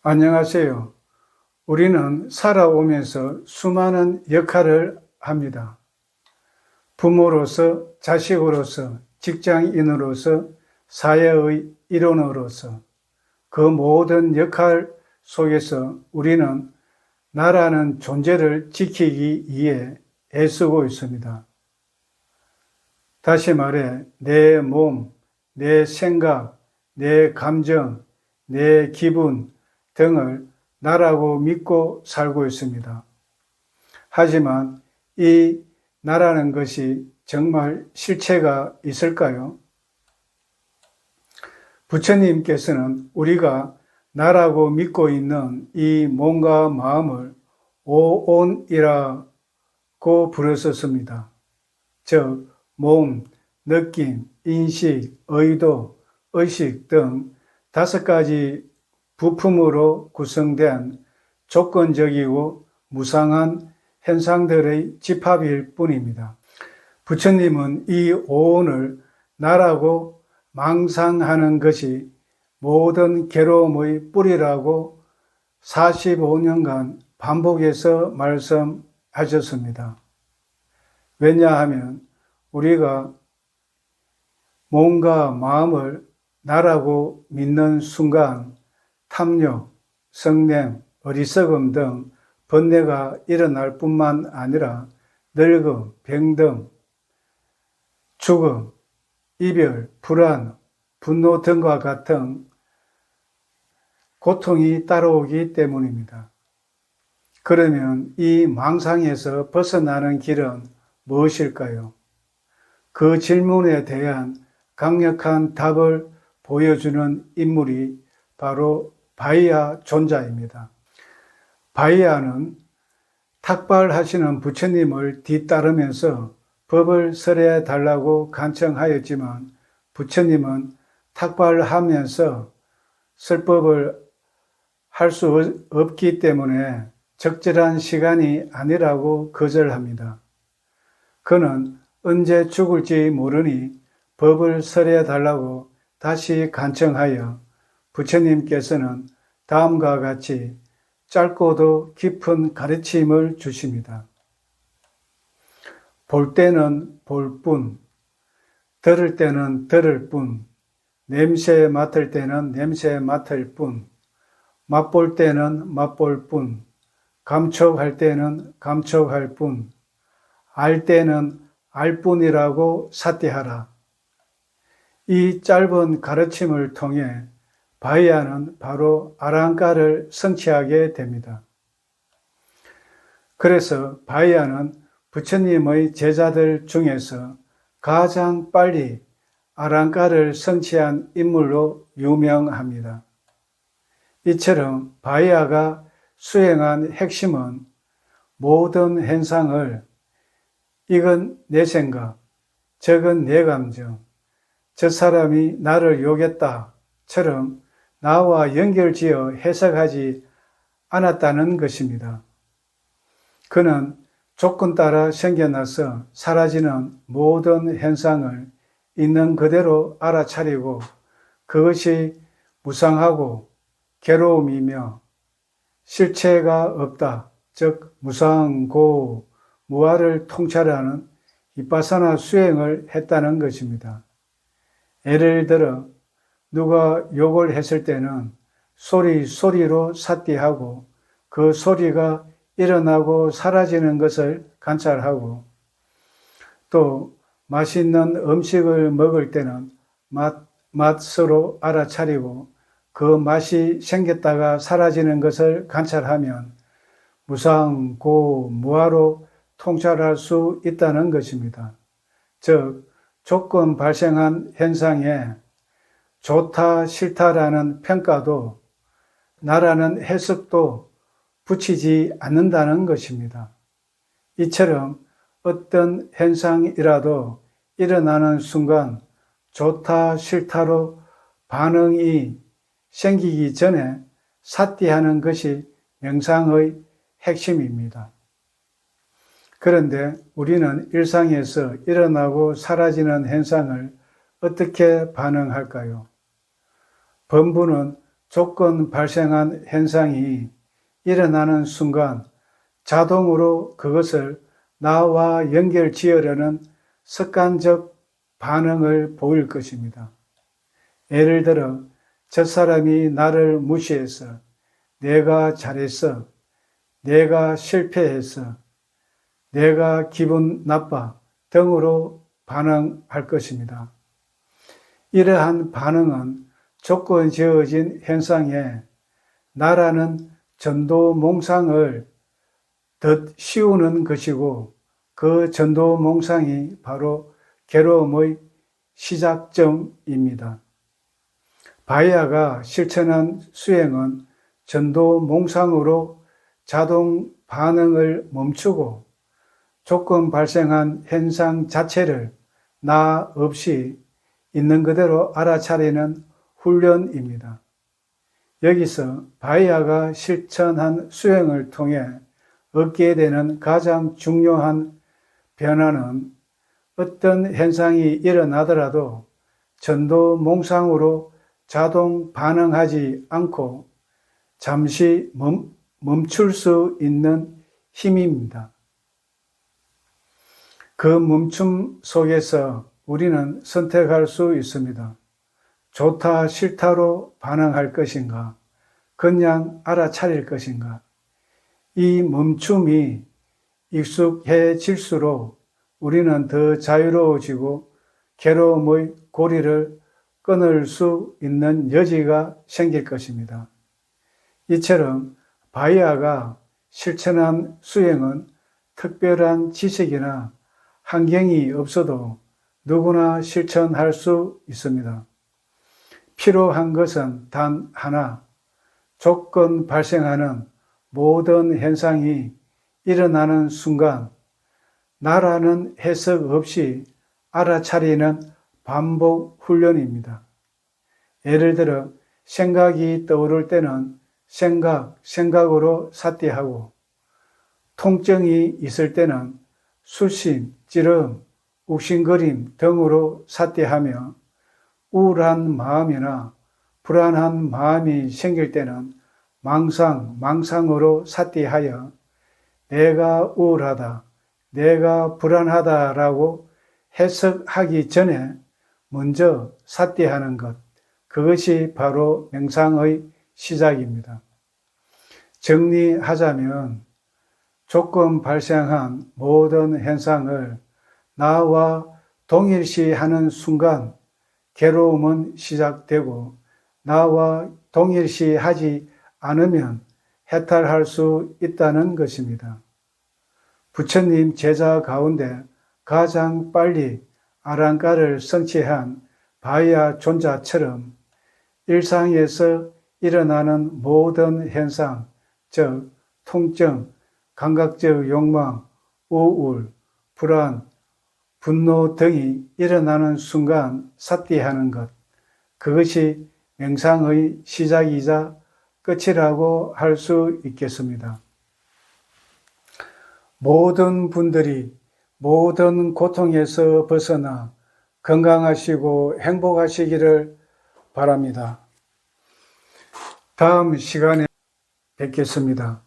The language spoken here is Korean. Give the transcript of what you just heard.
안녕하세요. 우리는 살아오면서 수많은 역할을 합니다. 부모로서, 자식으로서, 직장인으로서, 사회의 일원으로서 그 모든 역할 속에서 우리는 나라는 존재를 지키기 위해 애쓰고 있습니다. 다시 말해 내 몸, 내 생각, 내 감정, 내 기분 등을 나라고 믿고 살고 있습니다. 하지만 이 나라는 것이 정말 실체가 있을까요? 부처님께서는 우리가 나라고 믿고 있는 이 몸과 마음을 오온이라고 부르셨습니다. 즉 몸, 느낌, 인식, 의도, 의식 등 5가지 부품으로 구성된 조건적이고 무상한 현상들의 집합일 뿐입니다. 부처님은 이 오온을 나라고 망상하는 것이 모든 괴로움의 뿌리라고 45년간 반복해서 말씀하셨습니다. 왜냐하면 우리가 몸과 마음을 나라고 믿는 순간 탐욕, 성냄, 어리석음 등 번뇌가 일어날 뿐만 아니라 늙음, 병든, 죽음, 이별, 불안, 분노 등과 같은 고통이 따라오기 때문입니다. 그러면 이 망상에서 벗어나는 길은 무엇일까요? 그 질문에 대한 강력한 답을 보여주는 인물이 바로 바이아 존자입니다. 바이아는 탁발하시는 부처님을 뒤따르면서 법을 설해 달라고 간청하였지만 부처님은 탁발하면서 설법을 할 수 없기 때문에 적절한 시간이 아니라고 거절합니다. 그는 언제 죽을지 모르니 법을 설해 달라고 다시 간청하여 부처님께서는 다음과 같이 짧고도 깊은 가르침을 주십니다. 볼 때는 볼 뿐, 들을 때는 들을 뿐, 냄새 맡을 때는 냄새 맡을 뿐, 맛볼 때는 맛볼 뿐, 감촉할 때는 감촉할 뿐, 알 때는 알 뿐이라고 사퇴하라. 이 짧은 가르침을 통해 바이아는 바로 아랑가를 성취하게 됩니다. 그래서 바이아는 부처님의 제자들 중에서 가장 빨리 아랑가를 성취한 인물로 유명합니다. 이처럼 바이아가 수행한 핵심은 모든 현상을 이건 내 생각, 저건 내 감정, 저 사람이 나를 욕했다처럼 나와 연결지어 해석하지 않았다는 것입니다. 그는 조건 따라 생겨나서 사라지는 모든 현상을 있는 그대로 알아차리고 그것이 무상하고 괴로움이며 실체가 없다, 즉 무상고 무아를 통찰하는 비파사나 수행을 했다는 것입니다. 예를 들어 누가 욕을 했을 때는 소리로 사퇴하고 그 소리가 일어나고 사라지는 것을 관찰하고 또 맛있는 음식을 먹을 때는 맛으로 알아차리고 그 맛이 생겼다가 사라지는 것을 관찰하면 무상고무아로 통찰할 수 있다는 것입니다. 즉 조건 발생한 현상에 좋다 싫다라는 평가도 나라는 해석도 붙이지 않는다는 것입니다. 이처럼 어떤 현상이라도 일어나는 순간 좋다 싫다로 반응이 생기기 전에 사퇴하는 것이 명상의 핵심입니다. 그런데 우리는 일상에서 일어나고 사라지는 현상을 어떻게 반응할까요? 범부는 조건 발생한 현상이 일어나는 순간 자동으로 그것을 나와 연결 지으려는 습관적 반응을 보일 것입니다. 예를 들어 저 사람이 나를 무시해서, 내가 잘했어, 내가 실패했어, 내가 기분 나빠 등으로 반응할 것입니다. 이러한 반응은 조건 지어진 현상에 나라는 전도 몽상을 더 씌우는 것이고, 그 전도 몽상이 바로 괴로움의 시작점입니다. 바이아가 실천한 수행은 전도 몽상으로 자동 반응을 멈추고 조건 발생한 현상 자체를 나 없이 있는 그대로 알아차리는 훈련입니다. 여기서 바이아가 실천한 수행을 통해 얻게 되는 가장 중요한 변화는 어떤 현상이 일어나더라도 전도 몽상으로 자동 반응하지 않고 잠시 멈출 수 있는 힘입니다. 그 멈춤 속에서 우리는 선택할 수 있습니다. 좋다 싫다로 반응할 것인가, 그냥 알아차릴 것인가. 이 멈춤이 익숙해질수록 우리는 더 자유로워지고 괴로움의 고리를 끊을 수 있는 여지가 생길 것입니다. 이처럼 바이아가 실천한 수행은 특별한 지식이나 환경이 없어도 누구나 실천할 수 있습니다. 필요한 것은 단 하나, 조건 발생하는 모든 현상이 일어나는 순간 나라는 해석 없이 알아차리는 반복 훈련입니다. 예를 들어 생각이 떠오를 때는 생각으로 삿대하고, 통증이 있을 때는 수심, 찌름, 욱신거림 등으로 삿대하며, 우울한 마음이나 불안한 마음이 생길 때는 망상으로 삿대하여 내가 우울하다, 내가 불안하다라고 해석하기 전에 먼저 삿대하는 것, 그것이 바로 명상의 시작입니다. 정리하자면 조건 발생한 모든 현상을 나와 동일시하는 순간 괴로움은 시작되고, 나와 동일시하지 않으면 해탈할 수 있다는 것입니다. 부처님 제자 가운데 가장 빨리 아랑가를 성취한 바이아 존자처럼 일상에서 일어나는 모든 현상, 즉 통증, 감각적 욕망, 우울, 불안, 분노 등이 일어나는 순간 삿대하는 것, 그것이 명상의 시작이자 끝이라고 할 수 있겠습니다. 모든 분들이 모든 고통에서 벗어나 건강하시고 행복하시기를 바랍니다. 다음 시간에 뵙겠습니다.